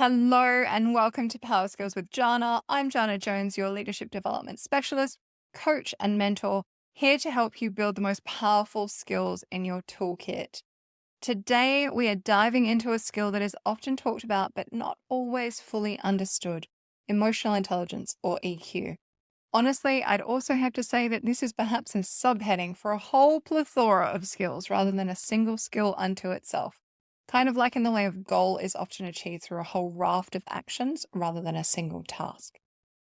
Hello and welcome to Power Skills with Janna. I'm Janna Jones, your leadership development specialist, coach, and mentor, here to help you build the most powerful skills in your toolkit. Today, we are diving into a skill that is often talked about but not always fully understood: emotional intelligence, or EQ. Honestly, I'd also have to say that this is perhaps a subheading for a whole plethora of skills rather than a single skill unto itself. Kind of like in the way of goal is often achieved through a whole raft of actions rather than a single task.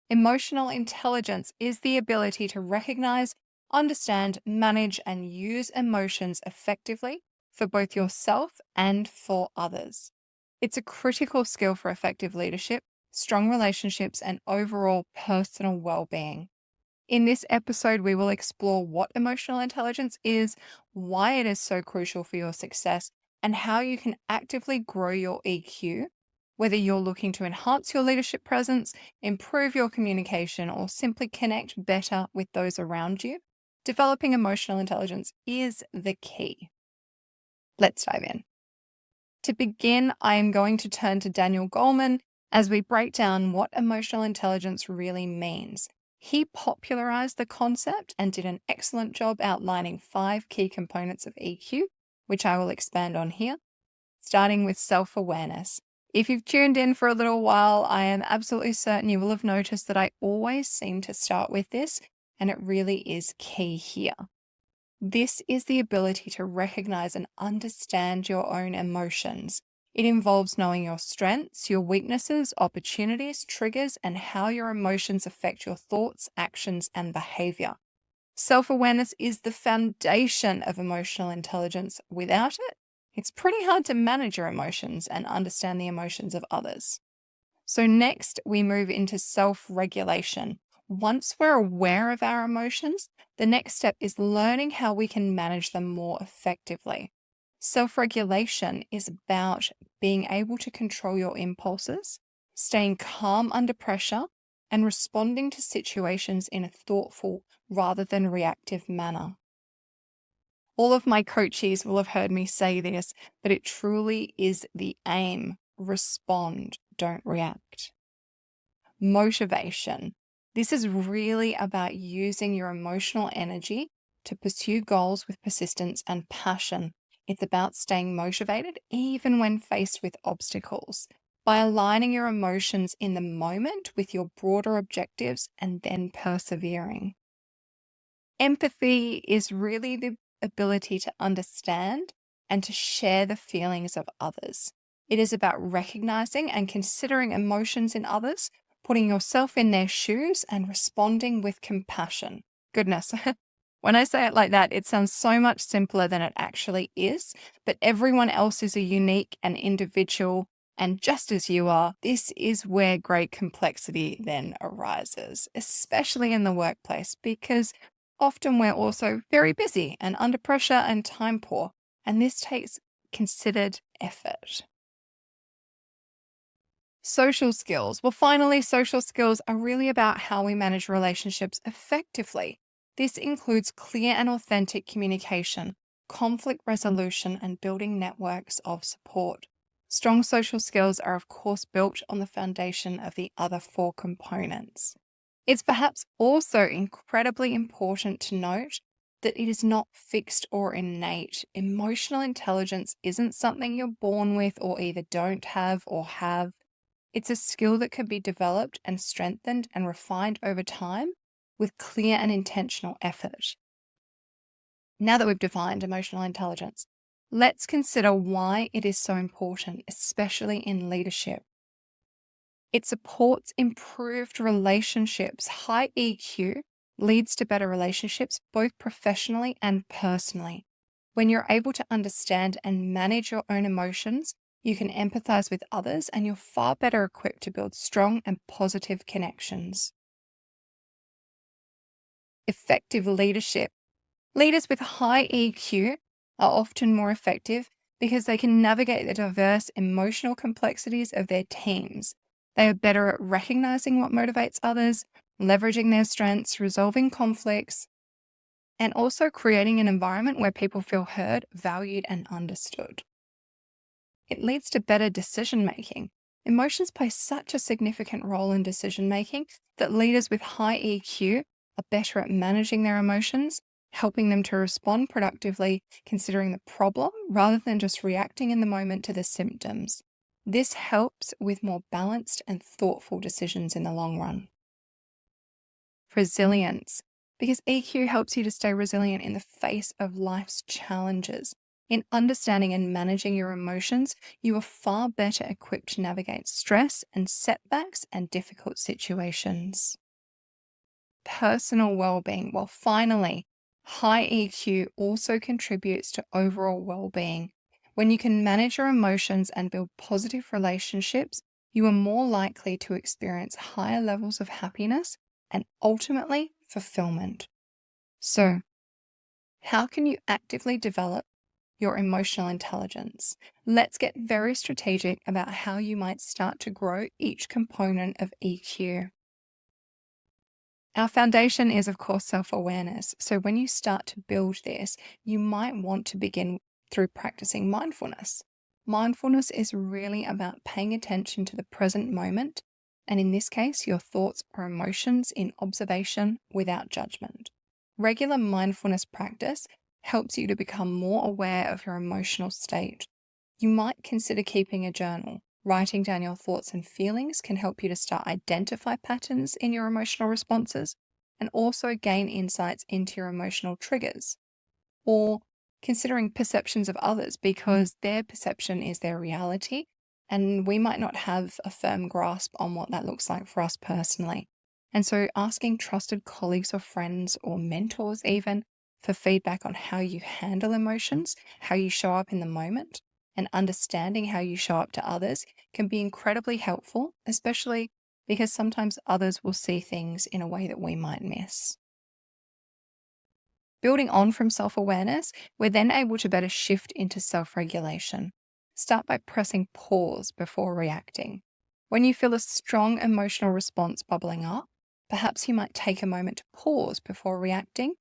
Emotional intelligence is the ability to recognize, understand, manage, and use emotions effectively for both yourself and for others. It's a critical skill for effective leadership, strong relationships, and overall personal well-being. In this episode, we will explore what emotional intelligence is, why it is so crucial for your success, and how you can actively grow your EQ, whether you're looking to enhance your leadership presence, improve your communication, or simply connect better with those around you. Developing emotional intelligence is the key. Let's dive in. To begin, I am going to turn to Daniel Goleman as we break down what emotional intelligence really means. He popularized the concept and did an excellent job outlining 5 key components of EQ, which I will expand on here, starting with self-awareness. If you've tuned in for a little while, I am absolutely certain you will have noticed that I always seem to start with this, and it really is key here. This is the ability to recognize and understand your own emotions. It involves knowing your strengths, your weaknesses, opportunities, triggers, and how your emotions affect your thoughts, actions, and behavior. Self-awareness is the foundation of emotional intelligence. Without it, it's pretty hard to manage your emotions and understand the emotions of others. So next, we move into self-regulation. Once we're aware of our emotions, the next step is learning how we can manage them more effectively. Self-regulation is about being able to control your impulses, staying calm under pressure, and responding to situations in a thoughtful rather than reactive manner. All of my coachees will have heard me say this, but it truly is the aim. Respond, don't react. Motivation. This is really about using your emotional energy to pursue goals with persistence and passion. It's about staying motivated even when faced with obstacles, by aligning your emotions in the moment with your broader objectives and then persevering. Empathy is really the ability to understand and to share the feelings of others. It is about recognizing and considering emotions in others, putting yourself in their shoes, and responding with compassion. Goodness, when I say it like that, it sounds so much simpler than it actually is, but everyone else is a unique and individual, and just as you are, this is where great complexity then arises, especially in the workplace, because often we're also very busy and under pressure and time poor, and this takes considered effort. Social skills. Well, finally, social skills are really about how we manage relationships effectively. This includes clear and authentic communication, conflict resolution, and building networks of support. Strong social skills are, of course, built on the foundation of the other 4 components. It's perhaps also incredibly important to note that it is not fixed or innate. Emotional intelligence isn't something you're born with or either don't have or have. It's a skill that can be developed and strengthened and refined over time with clear and intentional effort. Now that we've defined emotional intelligence, let's consider why it is so important, especially in leadership. It supports improved relationships. High EQ leads to better relationships, both professionally and personally. When you're able to understand and manage your own emotions, you can empathize with others, and you're far better equipped to build strong and positive connections. Effective leadership. Leaders with high EQ are often more effective because they can navigate the diverse emotional complexities of their teams. They are better at recognizing what motivates others, leveraging their strengths, resolving conflicts, and also creating an environment where people feel heard, valued, and understood. It leads to better decision making. Emotions play such a significant role in decision making that leaders with high EQ are better at managing their emotions, helping them to respond productively, considering the problem rather than just reacting in the moment to the symptoms. This helps with more balanced and thoughtful decisions in the long run. Resilience, because EQ helps you to stay resilient in the face of life's challenges. In understanding and managing your emotions, you are far better equipped to navigate stress and setbacks and difficult situations. Personal well-being. Well, finally, high EQ also contributes to overall well-being. When you can manage your emotions and build positive relationships, you are more likely to experience higher levels of happiness and ultimately fulfillment. So, how can you actively develop your emotional intelligence? Let's get very strategic about how you might start to grow each component of EQ. Our foundation is, of course, self awareness. So, when you start to build this, you might want to begin through practicing mindfulness. Mindfulness is really about paying attention to the present moment, and in this case, your thoughts or emotions in observation without judgment. Regular mindfulness practice helps you to become more aware of your emotional state. You might consider keeping a journal. Writing down your thoughts and feelings can help you to start identify patterns in your emotional responses and also gain insights into your emotional triggers. Or considering perceptions of others because their perception is their reality, and we might not have a firm grasp on what that looks like for us personally. And so asking trusted colleagues or friends or mentors even for feedback on how you handle emotions, how you show up in the moment, and understanding how you show up to others can be incredibly helpful, especially because sometimes others will see things in a way that we might miss. Building on from self awareness, we're then able to better shift into self regulation. Start by pressing pause before reacting. When you feel a strong emotional response bubbling up, perhaps you might take a moment to pause before reacting.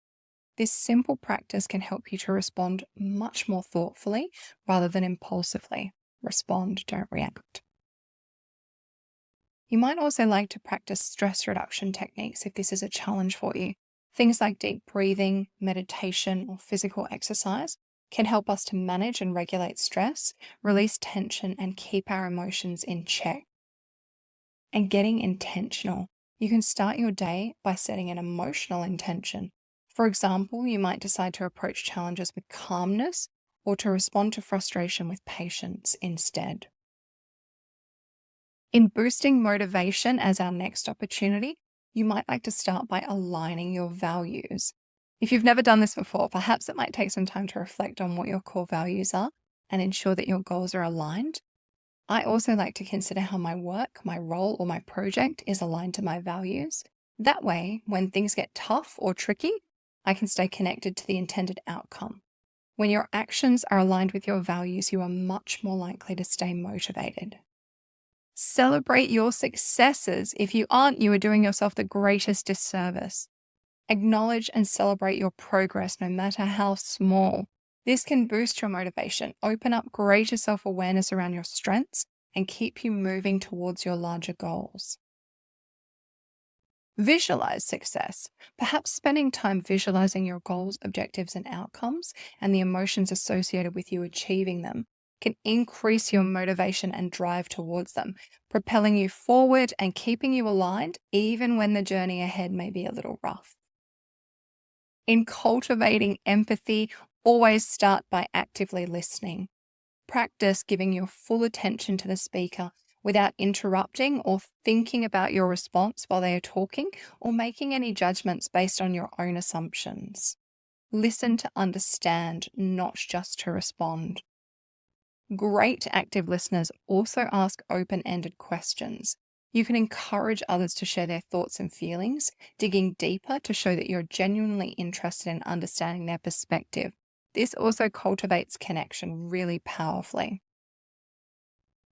This simple practice can help you to respond much more thoughtfully rather than impulsively. Respond, don't react. You might also like to practice stress reduction techniques if this is a challenge for you. Things like deep breathing, meditation, or physical exercise can help us to manage and regulate stress, release tension, and keep our emotions in check. And getting intentional. You can start your day by setting an emotional intention. For example, you might decide to approach challenges with calmness or to respond to frustration with patience instead. In boosting motivation as our next opportunity, you might like to start by aligning your values. If you've never done this before, perhaps it might take some time to reflect on what your core values are and ensure that your goals are aligned. I also like to consider how my work, my role, or my project is aligned to my values. That way, when things get tough or tricky, I can stay connected to the intended outcome. When your actions are aligned with your values, you are much more likely to stay motivated. Celebrate your successes. If you aren't, you are doing yourself the greatest disservice. Acknowledge and celebrate your progress, no matter how small. This can boost your motivation, open up greater self awareness around your strengths, and keep you moving towards your larger goals. Visualize success. Perhaps spending time visualizing your goals, objectives, and outcomes, and the emotions associated with you achieving them can increase your motivation and drive towards them, propelling you forward and keeping you aligned even when the journey ahead may be a little rough. In cultivating empathy, always start by actively listening. Practice giving your full attention to the speaker without interrupting or thinking about your response while they are talking or making any judgments based on your own assumptions. Listen to understand, not just to respond. Great active listeners also ask open ended questions. You can encourage others to share their thoughts and feelings, digging deeper to show that you're genuinely interested in understanding their perspective. This also cultivates connection really powerfully.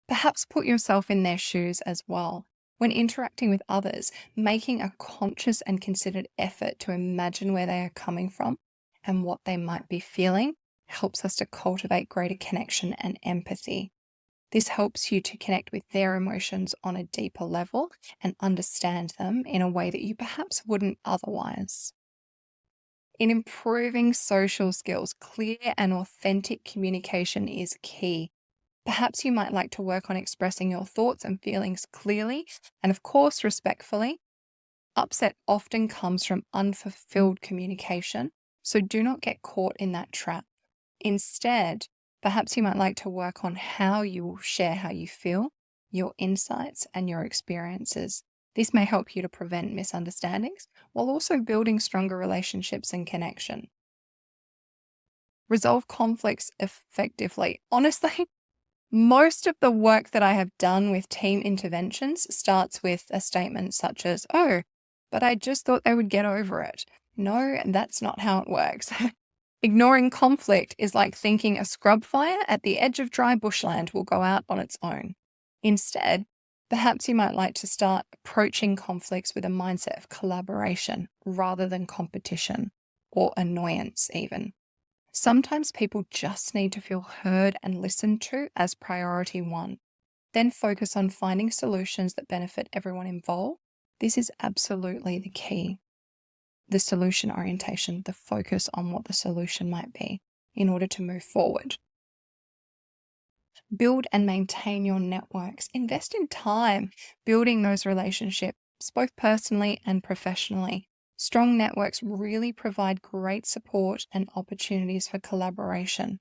Perhaps put yourself in their shoes as well. When interacting with others, making a conscious and considered effort to imagine where they are coming from and what they might be feeling helps us to cultivate greater connection and empathy. This helps you to connect with their emotions on a deeper level and understand them in a way that you perhaps wouldn't otherwise. In improving social skills, clear and authentic communication is key. Perhaps you might like to work on expressing your thoughts and feelings clearly and, of course, respectfully. Upset often comes from unfulfilled communication, so do not get caught in that trap. Instead, perhaps you might like to work on how you will share how you feel, your insights, and your experiences. This may help you to prevent misunderstandings while also building stronger relationships and connection. Resolve conflicts effectively. Honestly, most of the work that I have done with team interventions starts with a statement such as, "Oh, but I just thought they would get over it." No, that's not how it works. Ignoring conflict is like thinking a scrub fire at the edge of dry bushland will go out on its own. Instead, perhaps you might like to start approaching conflicts with a mindset of collaboration rather than competition or annoyance, even. Sometimes people just need to feel heard and listened to as priority one. Then focus on finding solutions that benefit everyone involved. This is absolutely the key. The solution orientation, the focus on what the solution might be in order to move forward. Build and maintain your networks. Invest in time building those relationships, both personally and professionally. Strong networks really provide great support and opportunities for collaboration.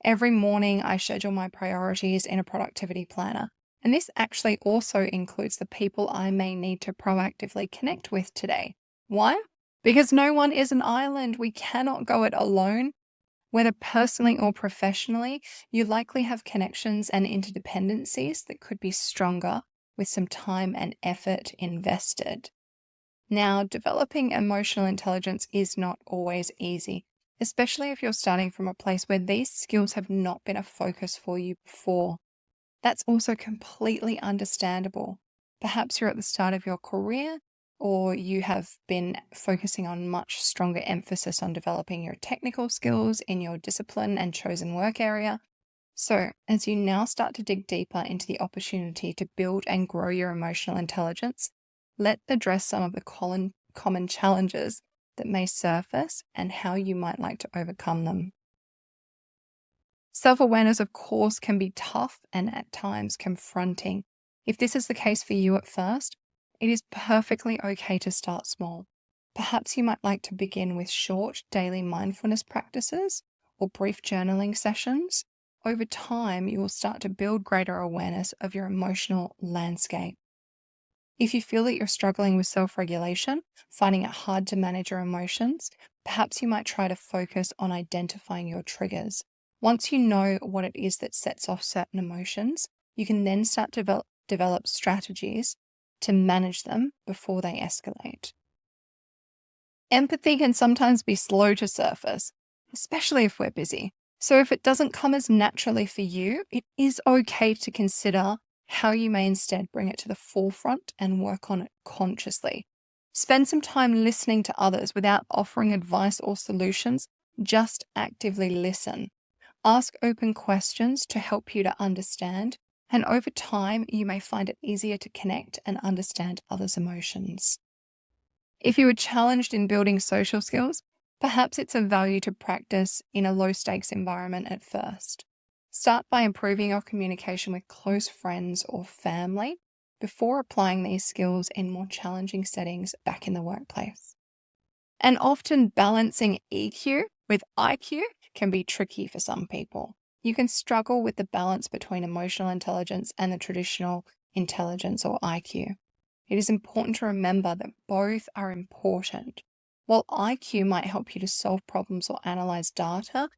Every morning, I schedule my priorities in a productivity planner. And this actually also includes the people I may need to proactively connect with today. Why? Because no one is an island. We cannot go it alone. Whether personally or professionally, you likely have connections and interdependencies that could be stronger with some time and effort invested. Now, developing emotional intelligence is not always easy, especially if you're starting from a place where these skills have not been a focus for you before. That's also completely understandable. Perhaps you're at the start of your career, or you have been focusing on much stronger emphasis on developing your technical skills in your discipline and chosen work area. So, as you now start to dig deeper into the opportunity to build and grow your emotional intelligence, let's address some of the common challenges that may surface and how you might like to overcome them. Self-awareness, of course, can be tough and at times confronting. If this is the case for you at first, it is perfectly okay to start small. Perhaps you might like to begin with short daily mindfulness practices or brief journaling sessions. Over time, you will start to build greater awareness of your emotional landscape. If you feel that you're struggling with self-regulation, finding it hard to manage your emotions, perhaps you might try to focus on identifying your triggers. Once you know what it is that sets off certain emotions, you can then start to develop strategies to manage them before they escalate. Empathy can sometimes be slow to surface, especially if we're busy. So if it doesn't come as naturally for you, it is okay to consider how you may instead bring it to the forefront and work on it consciously. Spend some time listening to others without offering advice or solutions. Just actively listen. Ask open questions to help you to understand, and over time, you may find it easier to connect and understand others' emotions. If you are challenged in building social skills, perhaps it's of value to practice in a low-stakes environment at first. Start by improving your communication with close friends or family before applying these skills in more challenging settings back in the workplace. And often balancing EQ with IQ can be tricky for some people. You can struggle with the balance between emotional intelligence and the traditional intelligence or IQ. It is important to remember that both are important. While IQ might help you to solve problems or analyze data,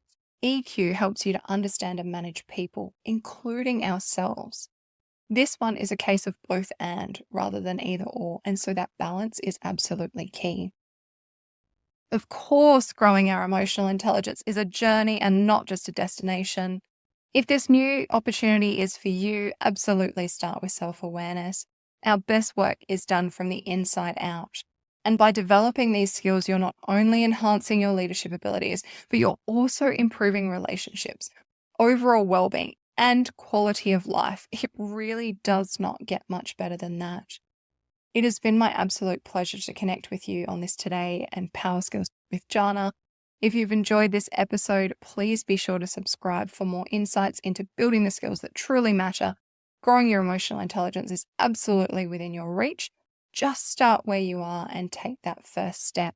EQ helps you to understand and manage people, including ourselves. This one is a case of both and rather than either or, and so that balance is absolutely key. Of course, growing our emotional intelligence is a journey and not just a destination. If this new opportunity is for you, absolutely start with self-awareness. Our best work is done from the inside out. And by developing these skills, you're not only enhancing your leadership abilities, but you're also improving relationships, overall well-being, and quality of life. It really does not get much better than that. It has been my absolute pleasure to connect with you on this today and Power Skills with Jana. If you've enjoyed this episode, please be sure to subscribe for more insights into building the skills that truly matter. Growing your emotional intelligence is absolutely within your reach. Just start where you are and take that first step.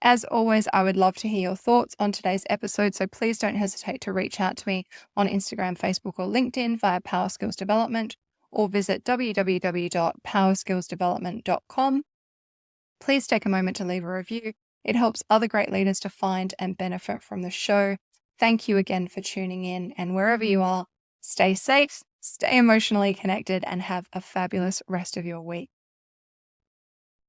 As always, I would love to hear your thoughts on today's episode, so please don't hesitate to reach out to me on Instagram, Facebook, or LinkedIn via Power Skills Development, or visit www.powerskillsdevelopment.com. Please take a moment to leave a review. It helps other great leaders to find and benefit from the show. Thank you again for tuning in, and wherever you are, stay safe, stay emotionally connected, and have a fabulous rest of your week.